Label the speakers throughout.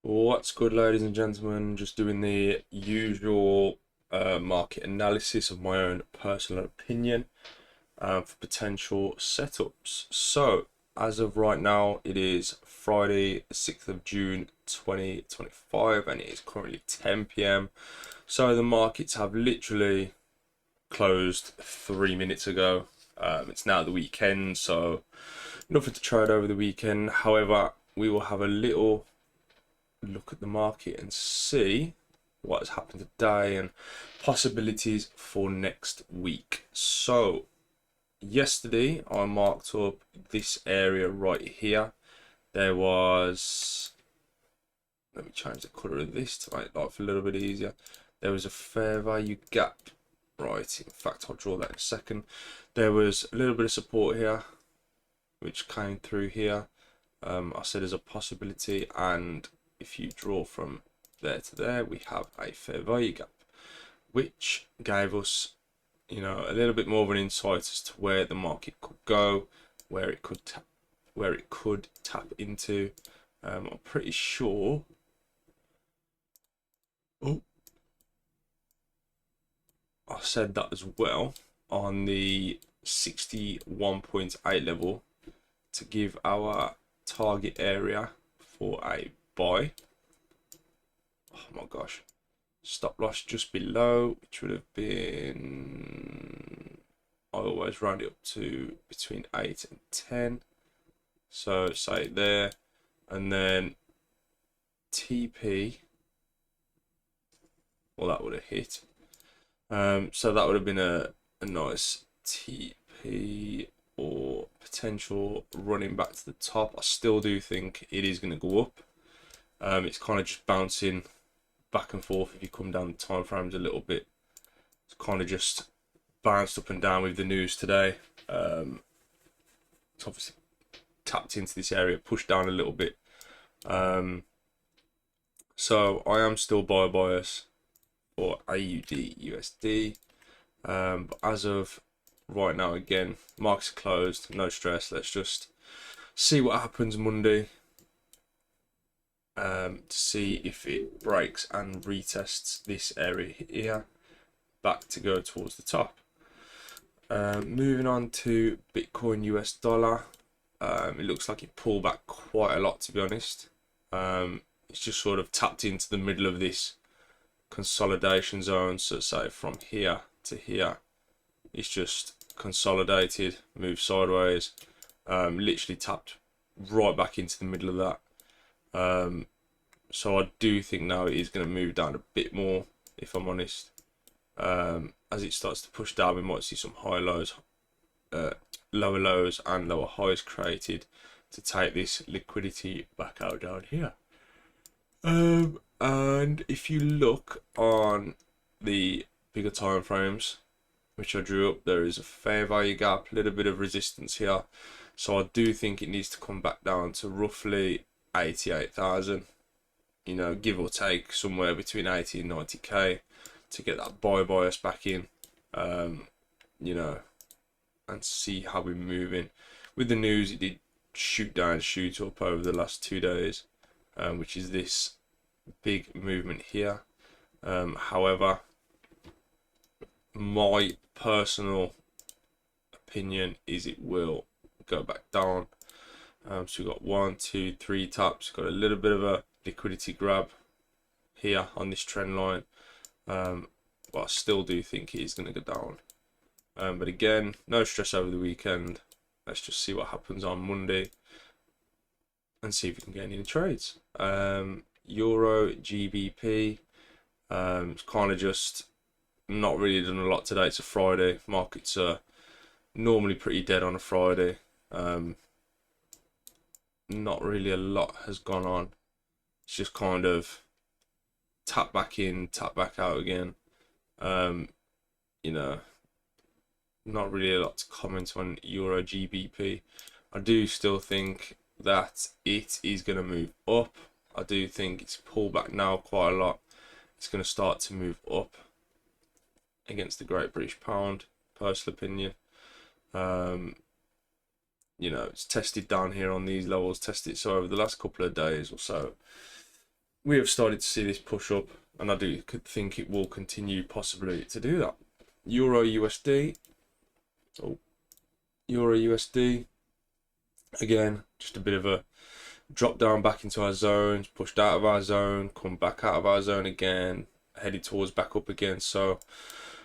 Speaker 1: What's good, ladies and gentlemen? Just doing the usual market analysis of my own personal opinion for potential setups. So, as of right now, it is Friday, 6th of June 2025, and it is currently 10 p.m. So, the markets have literally closed 3 minutes ago. It's now the weekend, so nothing to trade over the weekend. However, we will have a little look at the market and see what has happened today and possibilities for next week. So yesterday I marked up this area right here. There was, let me change the color of this to make life a little bit easier. There was a fair value gap, right? In fact, I'll draw that in a second. There was a little bit of support here which came through here. I said there's a possibility, and if you draw from there to there, we have a fair value gap, which gave us, a little bit more of an insight as to where the market could go, where it could tap into. I'm pretty sure. Oh, I said that as well on the 61.8 level to give our target area for a buy. Oh my gosh, stop loss just below, which would have been, I always round it up to between 8 and 10, so say there, and then TP, well, that would have hit, so that would have been a nice TP or potential running back to the top. I still do think it is going to go up. It's kind of just bouncing back and forth. If you come down the time frames a little bit, it's kind of just bounced up and down with the news today. It's obviously tapped into this area, pushed down a little bit. So I am still buy bias for AUDUSD. But as of right now, again, markets are closed, no stress. Let's just see what happens Monday. To see if it breaks and retests this area here back to go towards the top. Moving on to Bitcoin US dollar, it looks like it pulled back quite a lot, to be honest. It's just sort of tapped into the middle of this consolidation zone, so say from here to here it's just consolidated, moved sideways, literally tapped right back into the middle of that. So I do think now it is going to move down a bit more, if I'm honest. As it starts to push down, we might see some high lows, lower lows and lower highs created to take this liquidity back out down here. And if you look on the bigger time frames, which I drew up, there is a fair value gap, a little bit of resistance here. So I do think it needs to come back down to roughly 88,000, give or take somewhere between 80 and 90k to get that buy bias back in, and see how we're moving. With the news, it did shoot down, shoot up over the last 2 days, which is this big movement here. However, my personal opinion is it will go back down. So we've got 1, 2, 3 taps, got a little bit of a liquidity grab here on this trend line, but I still do think it is going to go down. But again, no stress over the weekend. Let's just see what happens on Monday and see if we can get any trades. EURGBP, it's kind of just not really done a lot today. It's a Friday. Markets are normally pretty dead on a Friday. Not really a lot has gone on. It's just kind of tap back in, tap back out again. Not really a lot to comment on EURGBP. I do still think that it is going to move up. I do think it's pulled back now quite a lot. It's going to start to move up against the Great British Pound, personal opinion. It's tested down here on these levels, tested so over the last couple of days or so. we have started to see this push up, and I do think it will continue possibly to do that. Euro USD, oh, Euro USD, again, just a bit of a drop down back into our zones, pushed out of our zone, come back out of our zone again, headed towards back up again. So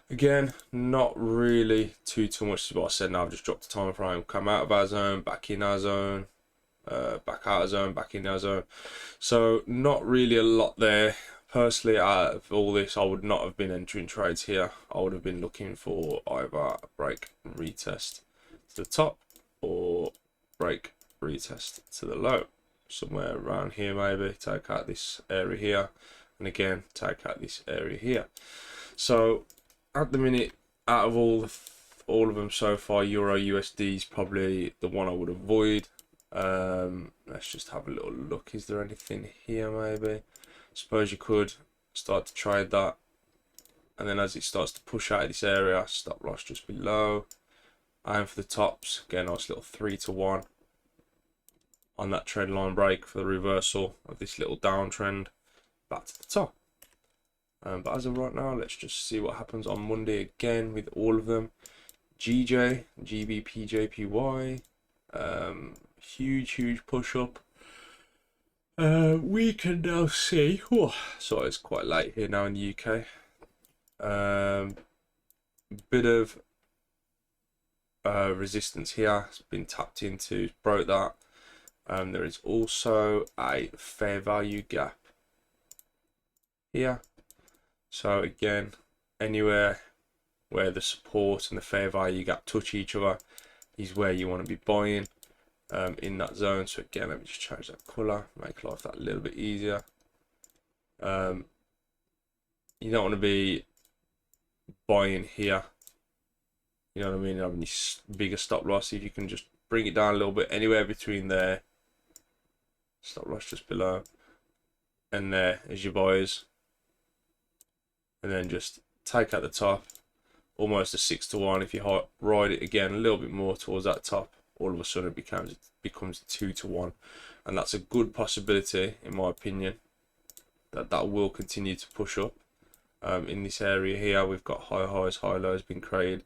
Speaker 1: again, not really too much to what I said. Now I've just dropped the time frame, come out of our zone, back in our zone, back out of zone, back in our zone. So not really a lot there. Personally, out of all this, I would not have been entering trades here. I would have been looking for either a break and retest to the top, or break retest to the low, somewhere around here. Maybe take out this area here, and again take out this area here. So at the minute, out of all of them so far, Euro USD is probably the one I would avoid. Let's just have a little look. Is there anything here? Maybe. Suppose you could start to trade that, and then as it starts to push out of this area, stop loss just below. Aim for the tops. Again, nice little 3 to 1 on that trend line break for the reversal of this little downtrend back to the top. But as of right now, let's just see what happens on Monday again with all of them. GBPJPY, huge push up. We can now see, sorry, it's quite late here now in the UK. Bit of resistance here, it's been tapped into, broke that. There is also a fair value gap here. So again, anywhere where the support and the fair value gap touch each other is where you want to be buying in that zone. So again, let me just change that color, make life that a little bit easier. You don't want to be buying here, you know what I mean, having this bigger stop loss. If you can just bring it down a little bit, anywhere between there, stop loss just below, and there is your buyers, and then just take out the top, almost a 6 to 1. If you ride it again a little bit more towards that top, all of a sudden it becomes 2 to 1, and that's a good possibility, in my opinion, that will continue to push up. In this area here, we've got high highs, high lows being created.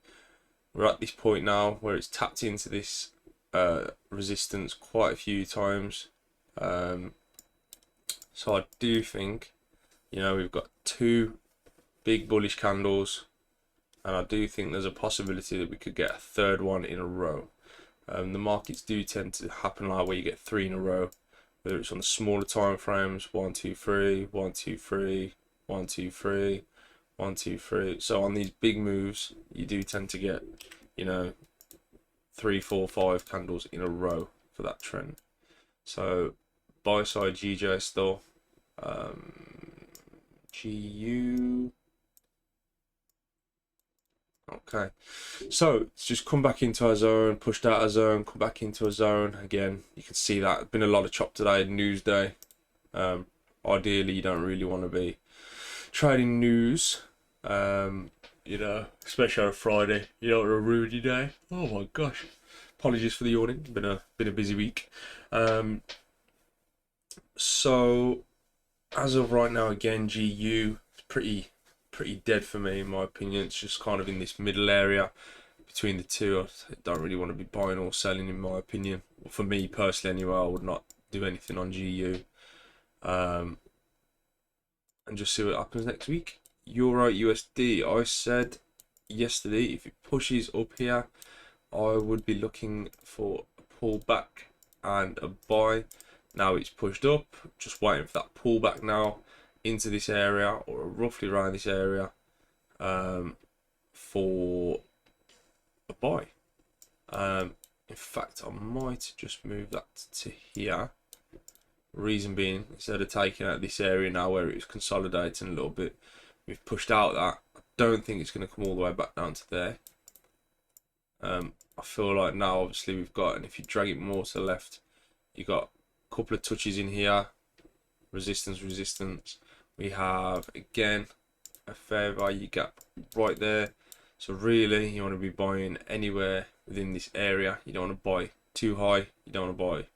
Speaker 1: We're at this point now where it's tapped into this resistance quite a few times. So I do think, we've got 2 big bullish candles, and I do think there's a possibility that we could get a 3rd one in a row. The markets do tend to happen like where you get 3 in a row, whether it's on the smaller time frames, 1 2 3 1 2 3 1 2 3 1 2 3. So on these big moves, you do tend to get 3 4 5 candles in a row for that trend. So buy side GJ still, GU. Okay, so it's just come back into our zone, pushed out our zone, come back into a zone again. You can see that it's been a lot of chop today, news day. Ideally, you don't really want to be trading news, especially on a Friday. You don't want to ruin your day. Oh my gosh, apologies for the yawning. Been a busy week. So as of right now, again, GU is pretty dead for me, in my opinion. It's just kind of in this middle area between the two. I don't really want to be buying or selling, in my opinion. Well, for me personally anyway, I would not do anything on GU, and just see what happens next week. Euro USD, I said yesterday, if it pushes up here, I would be looking for a pullback and a buy. Now it's pushed up, just waiting for that pullback now into this area, or roughly around this area, for a buy. In fact, I might just move that to here. Reason being, instead of taking out this area now where it was consolidating a little bit, we've pushed out that. I don't think it's going to come all the way back down to there. I feel like now, obviously, we've got, and if you drag it more to the left, you got a couple of touches in here, resistance. We have again a fair value gap right there. So really, you want to be buying anywhere within this area. You don't want to buy too high, you don't want to buy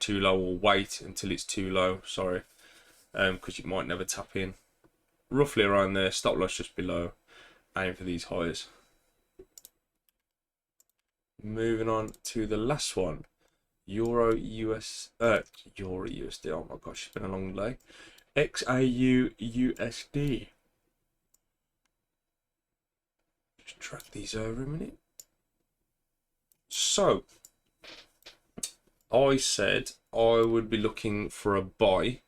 Speaker 1: too low, or wait until it's too low, sorry. because you might never tap in. Roughly around there, stop loss just below, aim for these highs. Moving on to the last one, EURUSD. Oh my gosh, it's been a long day. XAUUSD. Just drag these over a minute. So, I said I would be looking for a buy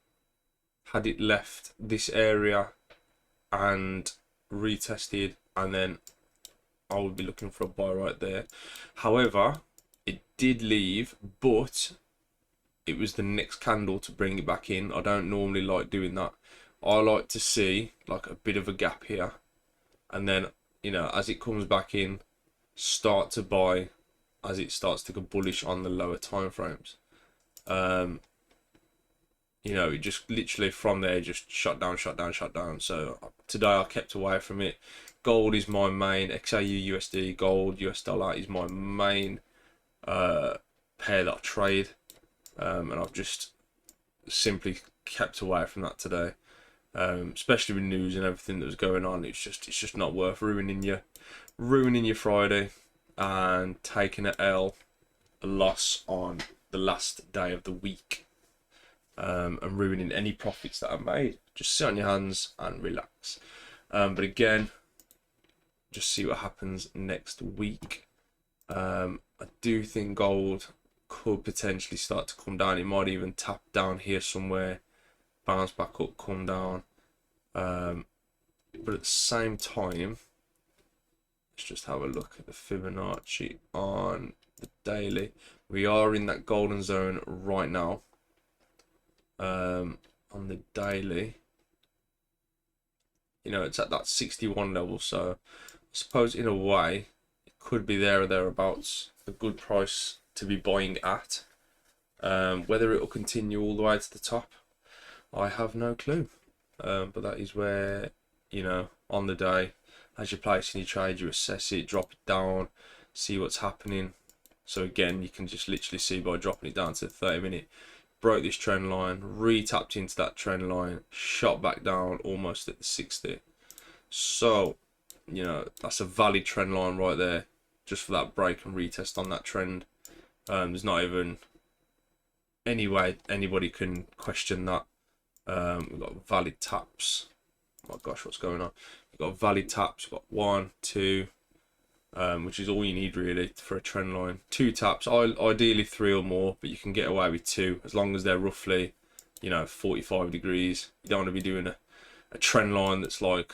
Speaker 1: had it left this area and retested, and then I would be looking for a buy right there. However, it did leave, but it was the next candle to bring it back in. I don't normally like doing that. I like to see like a bit of a gap here, and then, you know, as it comes back in, start to buy as it starts to go bullish on the lower time frames. You know, it just literally from there just shut down. So today I kept away from it. Gold is my main, XAUUSD, gold, US dollar is my main pair that I trade, and I've just simply kept away from that today. Especially with news and everything that was going on, it's just not worth ruining your Friday and taking a loss on the last day of the week, and ruining any profits that are made. Just sit on your hands and relax. But again, just see what happens next week. I do think gold could potentially start to come down. It might even tap down here somewhere, bounce back up, come down. But at the same time, let's just have a look at the Fibonacci on the daily. We are in that golden zone right now. On the daily, you know, it's at that 61 level, so I suppose in a way it could be there or thereabouts, a good price to be buying at. Whether it will continue all the way to the top, I have no clue. But that is where, you know, on the day, as you're placing your trade, you assess it, drop it down, see what's happening. So again, you can just literally see by dropping it down to the 30-minute, broke this trend line, re-tapped into that trend line, shot back down almost at the 60. So, you know, that's a valid trend line right there, just for that break and retest on that trend. There's not even any way anybody can question that. We've got valid taps. Oh my gosh, what's going on? We've got valid taps. We've got 1, 2, which is all you need really for a trend line. 2 taps, ideally 3 or more, but you can get away with 2 as long as they're roughly, you know, 45 degrees. You don't want to be doing a trend line that's like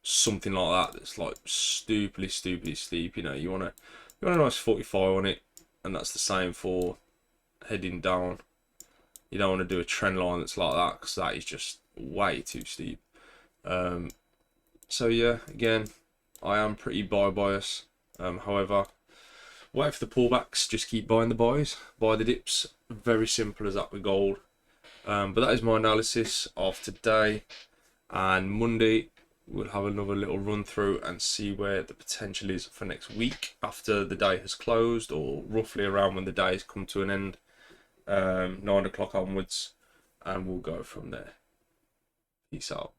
Speaker 1: something like that, that's like stupidly steep. You know, you want a nice 45 on it, and that's the same for heading down. You don't want to do a trend line that's like that, because that is just way too steep. So yeah, again, I am pretty buy bias. However, wait for the pullbacks, just keep buying the buys, buy the dips. Very simple as that with gold. But that is my analysis of today, and Monday we'll have another little run through and see where the potential is for next week after the day has closed, or roughly around when the day has come to an end, 9 o'clock onwards, and we'll go from there. Peace out.